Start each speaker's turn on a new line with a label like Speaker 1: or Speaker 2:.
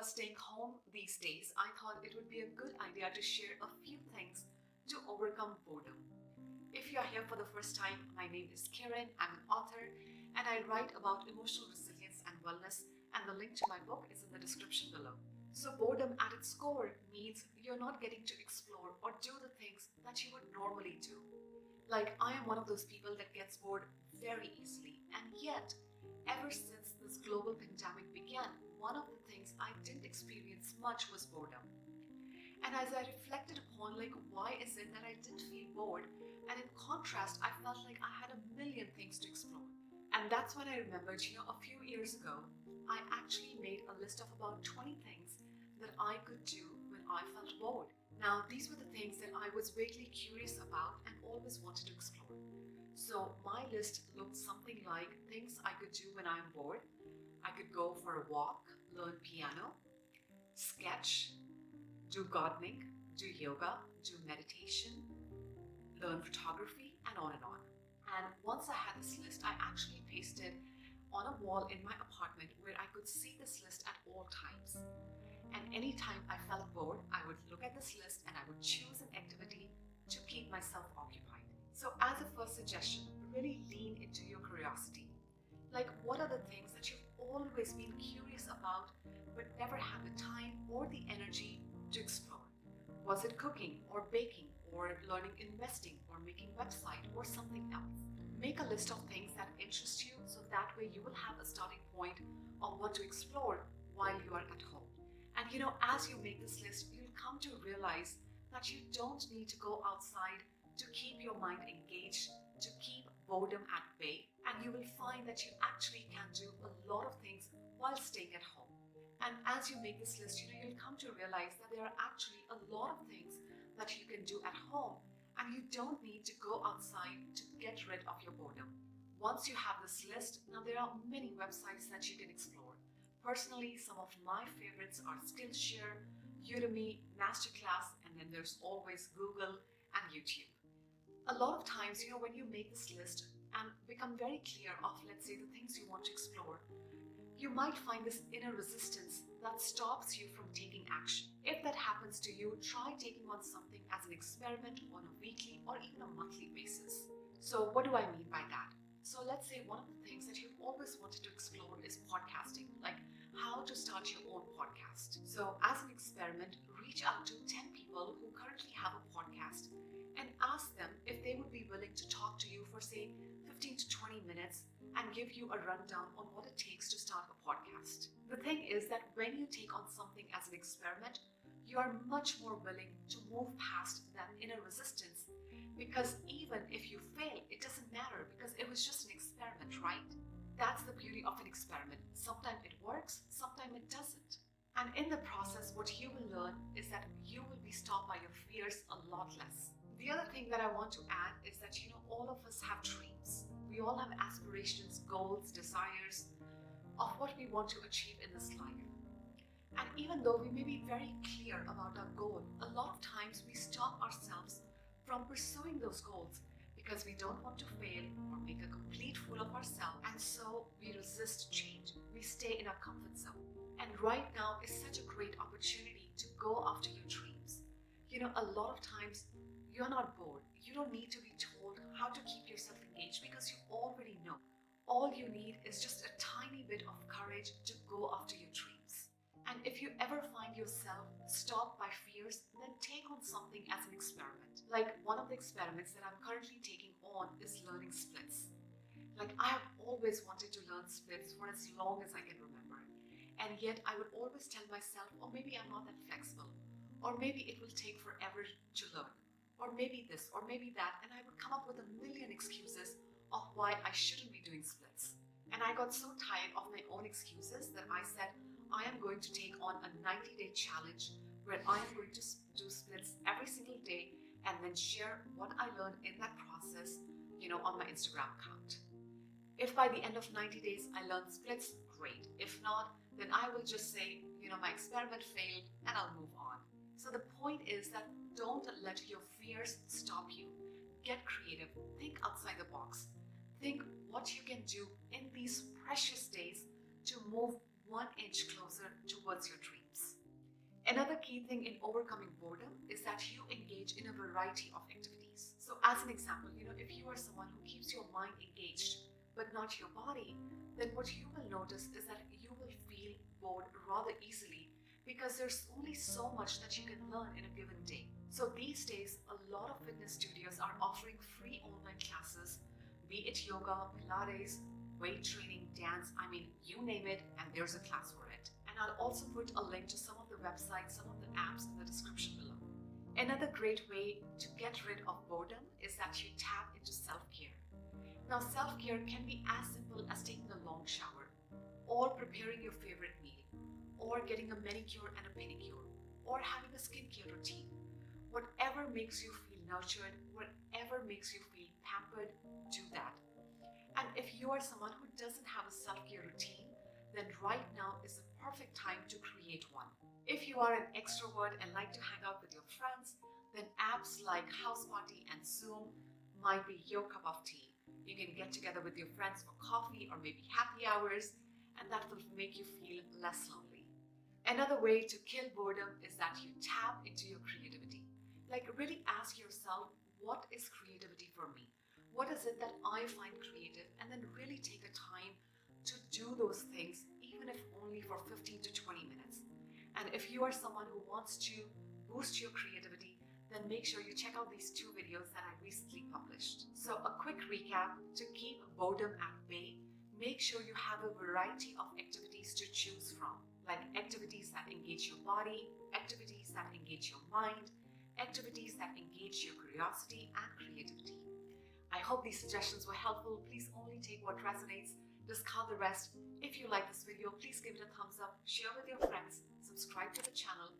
Speaker 1: staying home these days, I thought it would be a good idea to share a few things to overcome boredom. If you are here for the first time, my name is Kiran. I'm an author and I write about emotional resilience and wellness, and the link to my book is in the description below. So boredom at its core means you're not getting to explore or do the things that you would normally do. Like, I am one of those people that gets bored very easily, and yet ever since this global pandemic began, one of the things I didn't experience much was boredom. And as I reflected upon, why is it that I didn't feel bored? And in contrast, I felt like I had a million things to explore. And that's when I remembered, a few years ago, I actually made a list of about 20 things that I could do when I felt bored. Now, these were the things that I was vaguely curious about and always wanted to explore. So my list looked something like things I could do when I'm bored. I could go for a walk, learn piano, sketch, do gardening, do yoga, do meditation, learn photography, and on and on. And once I had this list, I actually pasted on a wall in my apartment where I could see this list at all times. And anytime I felt bored, I would look at this list and I would choose an activity to keep myself occupied. So as a first suggestion, really lean into your curiosity. What are the things that you've always been curious about but never had the time or the energy to explore? Was it cooking or baking or learning investing or making website or something else? Make a list of things that interest you, so that way you will have a starting point on what to explore while you are at home. And as you make this list, you'll come to realize that you don't need to go outside to keep your mind engaged, to keep boredom at bay, and you will find that you actually can do a lot of things while staying at home. And as you make this list, you'll come to realize that there are actually a lot of things that you can do at home, and you don't need to go outside to get rid of your boredom. Once you have this list, now there are many websites that you can explore. Personally, some of my favorites are Skillshare, Udemy, Masterclass, and then there's always Google and YouTube. A lot of times, when you make this list and become very clear of, let's say, the things you want to explore, you might find this inner resistance that stops you from taking action. If that happens to you, try taking on something as an experiment on a weekly or even a monthly basis. So what do I mean by that? So let's say one of the things that you've always wanted to explore is podcasting, like how to start your own podcast. So as an experiment, reach out to 10 people who currently have a podcast and ask them if they would be willing to talk to you for, say, 15 to 20 minutes and give you a rundown on what it takes to start a podcast. The thing is that when you take on something as an experiment, you are much more willing to move past that inner resistance, because even if you fail, it doesn't matter because it was just an experiment, right? That's the beauty of an experiment. Sometimes it works, sometimes it doesn't. And in the process, what you will learn is that you will be stopped by your fears a lot less. The other thing that I want to add is that, all of us have dreams. We all have aspirations, goals, desires of what we want to achieve in this life. And even though we may be very clear about our goal, a lot of times we stop ourselves from pursuing those goals because we don't want to fail or make a complete fool of ourselves, and so we resist change. We stay in our comfort zone. And right now is such a great opportunity to go after your dreams. A lot of times you're not bored. You don't need to be told how to keep yourself engaged because you already know. All you need is just a tiny bit of courage to go after your dreams. And if you ever find yourself stopped by fears, then take on something as an experiment. Like one of the experiments that I'm currently taking on is learning splits. I have always wanted to learn splits for as long as I can remember. And yet I would always tell myself, or maybe I'm not that flexible, or maybe it will take forever to learn, or maybe this, or maybe that, and I would come up with a million excuses of why I shouldn't be doing splits. And I got so tired of my own excuses that I said, I am going to take on a 90-day challenge where I am going to do splits every single day and then share what I learned in that process, on my Instagram account. If by the end of 90 days I learn splits, great. If not, then I will just say, my experiment failed and I'll move on. So the point is that don't let your fears stop you. Get creative. Think outside the box. Think what you can do in these precious days to move 1 inch closer towards your dreams. Another key thing in overcoming boredom is that you engage in a variety of activities. So as an example, if you are someone who keeps your mind engaged but not your body, then what you will notice is that you will feel bored rather easily because there's only so much that you can learn in a given day. So these days, a lot of fitness studios are offering free online classes, be it yoga, Pilates, weight training, dance, you name it, and there's a class for it. And I'll also put a link to some of the websites, some of the apps in the description below. Another great way to get rid of boredom is that you tap into self-care. Now, self-care can be as simple as taking a long shower, or preparing your favorite meal, or getting a manicure and a pedicure, or having a skincare routine. Whatever makes you feel nurtured, whatever makes you feel pampered, do that. And if you are someone who doesn't have a self-care routine, then right now is the perfect time to create one. If you are an extrovert and like to hang out with your friends, then apps like House Party and Zoom might be your cup of tea. You can get together with your friends for coffee or maybe happy hours, and that will make you feel less lonely. Another way to kill boredom is that you tap into your creativity. Like, really ask yourself, what is creativity for me? What is it that I find creative? And then really take a time to do those things, even if only for 15 to 20 minutes. And if you are someone who wants to boost your creativity, then make sure you check out these 2 videos that I recently published. So a quick recap: to keep boredom at bay, make sure you have a variety of activities to choose from, like activities that engage your body, activities that engage your mind, activities that engage your curiosity and creativity. I hope these suggestions were helpful. Please only take what resonates, discard the rest. If you like this video, please give it a thumbs up, share with your friends, subscribe to the channel,